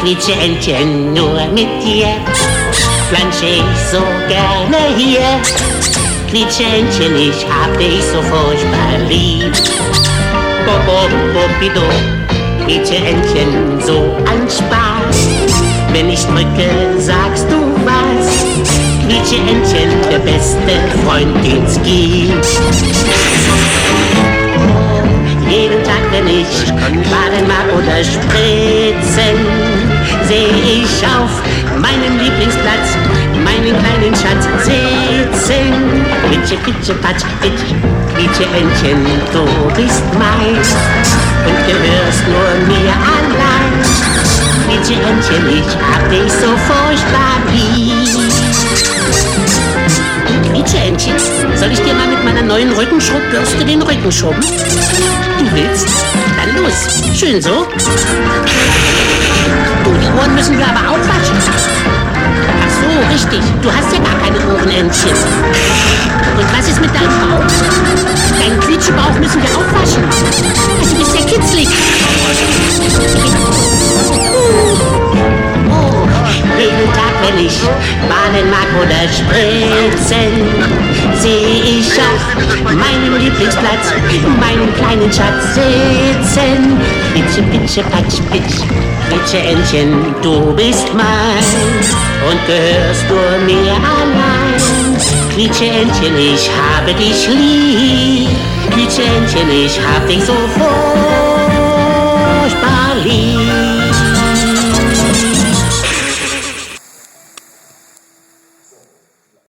Quietscheentchen, nur mit dir plansche ich so gerne hier. Quietscheentchen, ich hab dich so furchtbar lieb. Bobido, Quietscheentchen, so ein Spaß. Wenn ich drücke, sagst du was. Quietscheentchen, der beste Freund, den's gibt. Jeden Tag, wenn ich baden mag oder spritzen, sehe ich auf meinem Lieblingsplatz meinen kleinen Schatz sitzen. Pitsche, pitsche, patsch, pitsch, Quietscheentchen, du bist mein und gehörst nur mir allein. Quietscheentchen, ich hab dich so furchtbar lieb. Quietscheentchen, soll ich dir mal mit meiner neuen Rückenschrubbürste den Rücken schrubben? Du willst? Dann los. Schön so. Oh, die Ohren müssen wir aber auch waschen. Ach so, richtig. Du hast ja gar keine Ohrenentchen. Und was ist mit deinem Bauch? Deinen Quietschebauch müssen wir auch waschen. Du bist ja kitzlig. Oh, jeden Tag, wenn ich baden mag oder spritzen, sehe ich auf meinem Lieblingsplatz meinen kleinen Schatz sitzen. Pitsche, pitsche, patsch, pitsch, Quietscheentchen, du bist mein und gehörst nur mir allein. Quietscheentchen, ich habe dich lieb. Quietscheentchen, ich hab dich so furchtbar lieb.